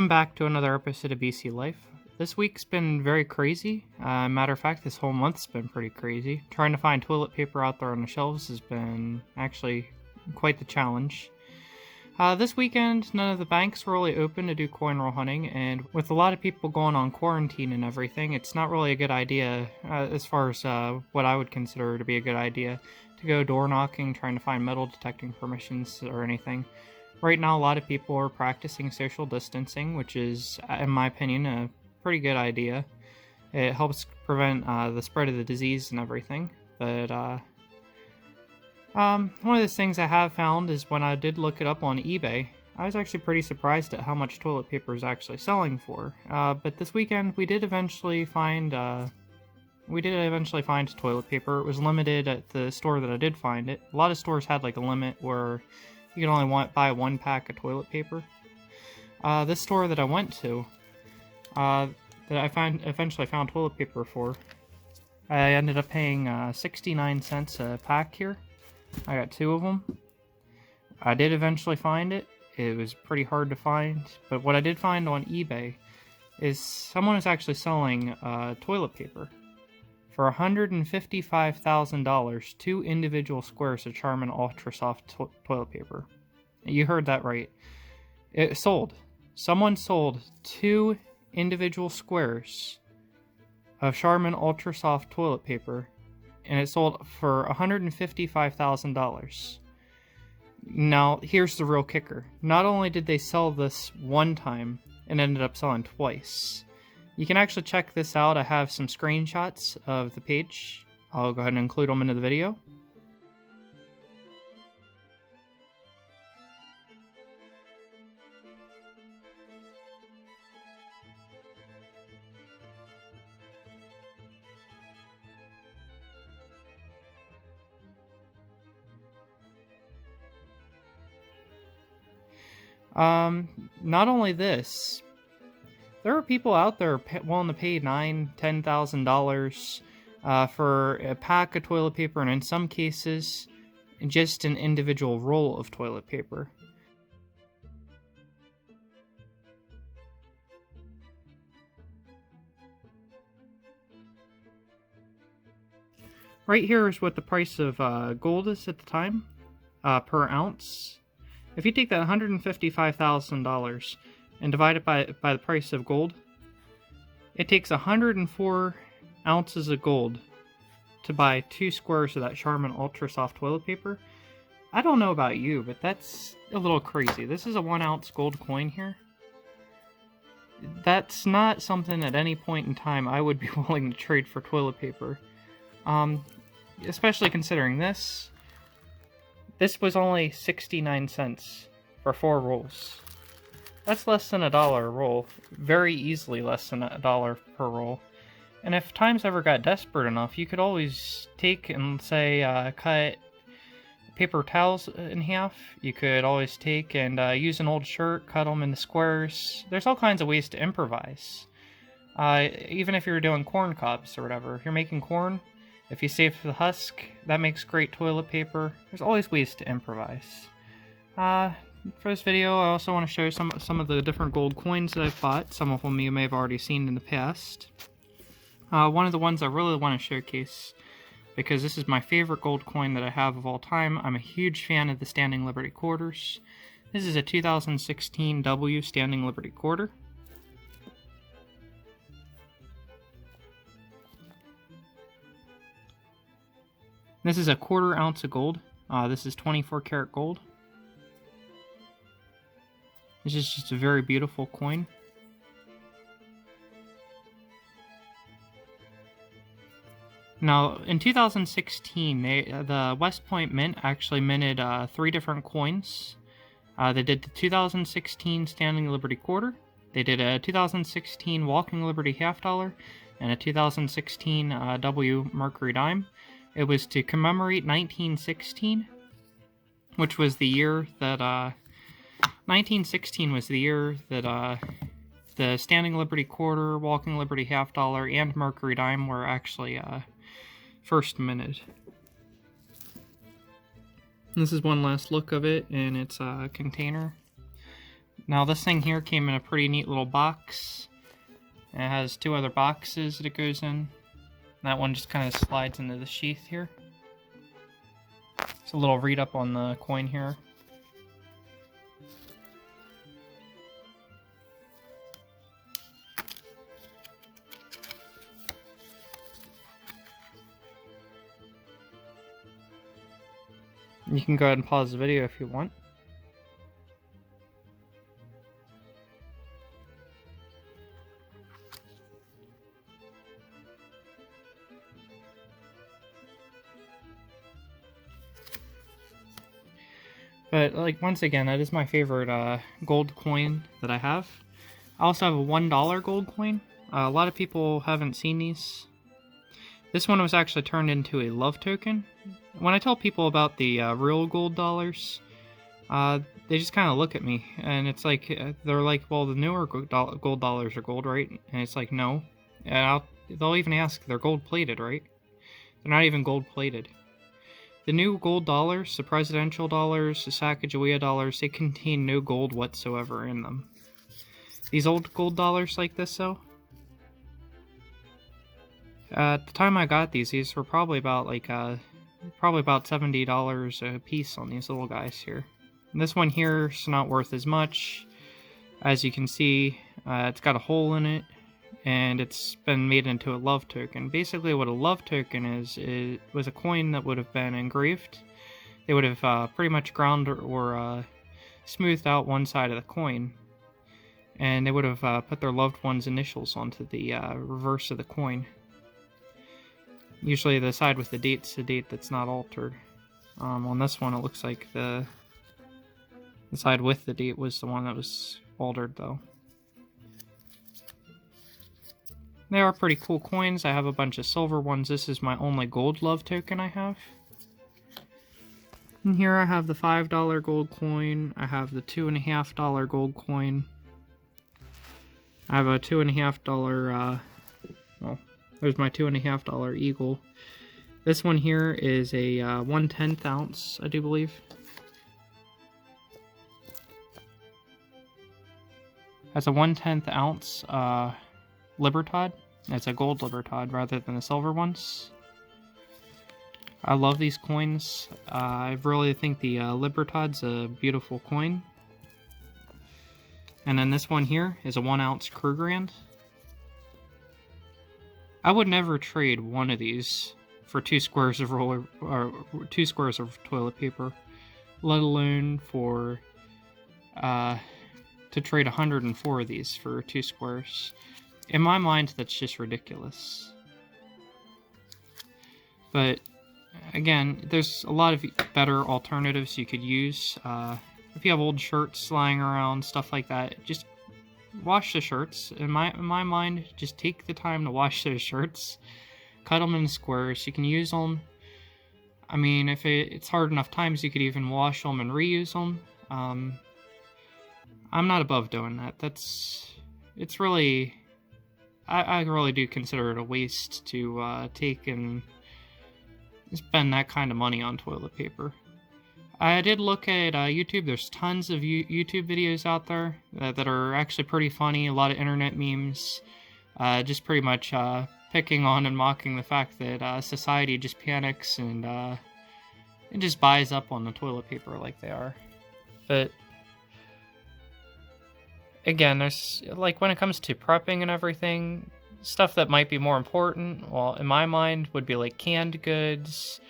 Welcome back to another episode of BC Life. This week's been very crazy. Matter of fact, this whole month's been pretty crazy. Trying to find toilet paper out there on the shelves has been actually quite the challenge. This weekend, none of the banks were really open to do coin roll hunting, and with a lot of people going on quarantine and everything, it's not really a good idea, as far as what I would consider to be a good idea, to go door knocking, trying to find metal detecting permissions or anything. Right now, a lot of people are practicing social distancing, which is, in my opinion, a pretty good idea. It helps prevent the spread of the disease and everything. But one of the things I have found is when I did look it up on eBay, I was actually pretty surprised at how much toilet paper is actually selling for. But this weekend, we did eventually find toilet paper. It was limited at the store that I did find it. A lot of stores had like a limit where you can only buy one pack of toilet paper. This store that I went to, that I eventually found toilet paper for, I ended up paying 69 cents a pack here. I got 2 of them. I did eventually find it. It was pretty hard to find, but what I did find on eBay is someone is actually selling toilet paper for $155,000, 2 individual squares of Charmin Ultra Soft toilet paper. You heard that right. It sold. Someone sold 2 individual squares of Charmin Ultra Soft toilet paper, and it sold for $155,000. Now, here's the real kicker. Not only did they sell this one time, it ended up selling twice. You can actually check this out. I have some screenshots of the page. I'll go ahead and include them into the video. Not only this, there are people out there willing to pay $9,000-$10,000 for a pack of toilet paper, and in some cases, just an individual roll of toilet paper. Right here is what the price of gold is at the time, per ounce. If you take that $155,000 and divide it by the price of gold, it takes 104 ounces of gold to buy 2 squares of that Charmin Ultra Soft toilet paper. I don't know about you, but that's a little crazy. This is a 1 ounce gold coin here. That's not something at any point in time I would be willing to trade for toilet paper. Especially considering this. This was only 69 cents for 4 rolls. That's less than $1 a roll. Very easily less than $1 per roll. And if times ever got desperate enough, you could always take and say, cut paper towels in half. You could always take and use an old shirt, cut them into squares. There's all kinds of ways to improvise. Even if you're doing corn cobs or whatever. If you're making corn, if you save the husk, that makes great toilet paper. There's always ways to improvise. For this video, I also want to show you some of the different gold coins that I've bought. Some of them you may have already seen in the past. One of the ones I really want to showcase, because this is my favorite gold coin that I have of all time. I'm a huge fan of the Standing Liberty Quarters. This is a 2016 W Standing Liberty Quarter. This is a 1/4 ounce of gold. This is 24 karat gold. This is just a very beautiful coin. Now, in 2016, the West Point Mint actually minted 3 different coins. They did the 2016 Standing Liberty Quarter, they did a 2016 Walking Liberty Half Dollar, and a 2016 W Mercury Dime. It was to commemorate 1916, which was the year that 1916 was the year that the Standing Liberty Quarter, Walking Liberty Half Dollar, and Mercury Dime were actually first minted. This is one last look of it in its container. Now this thing here came in a pretty neat little box. It has 2 other boxes that it goes in. That one just kind of slides into the sheath here. It's a little read up on the coin here. You can go ahead and pause the video if you want. But, like, once again, that is my favorite gold coin that I have. I also have a $1 gold coin. A lot of people haven't seen these. This one was actually turned into a love token. When I tell people about the real gold dollars, they just kind of look at me. And it's like, they're like, well, the newer gold dollars are gold, right? And it's like, no. And they'll even ask, they're gold-plated, right? They're not even gold-plated. The new gold dollars, the presidential dollars, the Sacagawea dollars, they contain no gold whatsoever in them. These old gold dollars like this, though, at the time I got these were probably about like probably about $70 a piece on these little guys here. And this one here is not worth as much. As you can see, it's got a hole in it, and it's been made into a love token. Basically what a love token is, it was a coin that would have been engraved. They would have pretty much ground or smoothed out one side of the coin, and they would have put their loved one's initials onto the reverse of the coin. Usually the side with the date's the date that's not altered. On this one it looks like the side with the date was the one that was altered though. They are pretty cool coins. I have a bunch of silver ones. This is my only gold love token I have. And here I have the $5 gold coin. I have the $2.50 gold coin. I have a $2.50, well, there's my $2.50 eagle. This one here is a 1/10 ounce, I do believe. That's a 1/10 ounce Libertad. It's a gold Libertad rather than the silver ones. I love these coins. I really think the Libertad's a beautiful coin. And then this one here is a 1 ounce Krugerrand. I would never trade one of these for 2 squares of toilet paper, let alone for to trade 104 of these for 2 squares. In my mind, that's just ridiculous. But again, there's a lot of better alternatives you could use. If you have old shirts lying around, stuff like that, just wash the shirts. In my mind, just take the time to wash those shirts. Cut them into squares. You can use them. I mean, if it's hard enough times, you could even wash them and reuse them. I'm not above doing that. It's really... I really do consider it a waste to take and spend that kind of money on toilet paper. I did look at YouTube. There's tons of YouTube videos out there that are actually pretty funny. A lot of internet memes. Just pretty much picking on and mocking the fact that society just panics and it just buys up on the toilet paper like they are. But again, there's, like, when it comes to prepping and everything, stuff that might be more important, well, in my mind, would be like canned goods.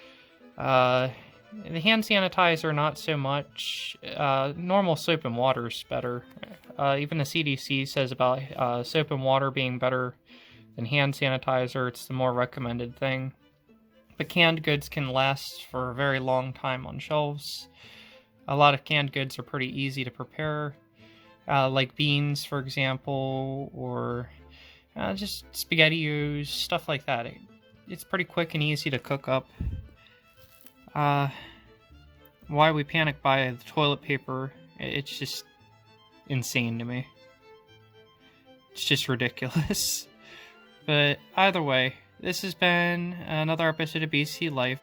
The hand sanitizer, not so much. Normal soap and water is better. Even the CDC says about soap and water being better than hand sanitizer. It's the more recommended thing. But canned goods can last for a very long time on shelves. A lot of canned goods are pretty easy to prepare. Like beans, for example, or just SpaghettiOs, stuff like that. It's pretty quick and easy to cook up. Why we panic by the toilet paper, it's just insane to me. It's just ridiculous. But either way, this has been another episode of BC Life.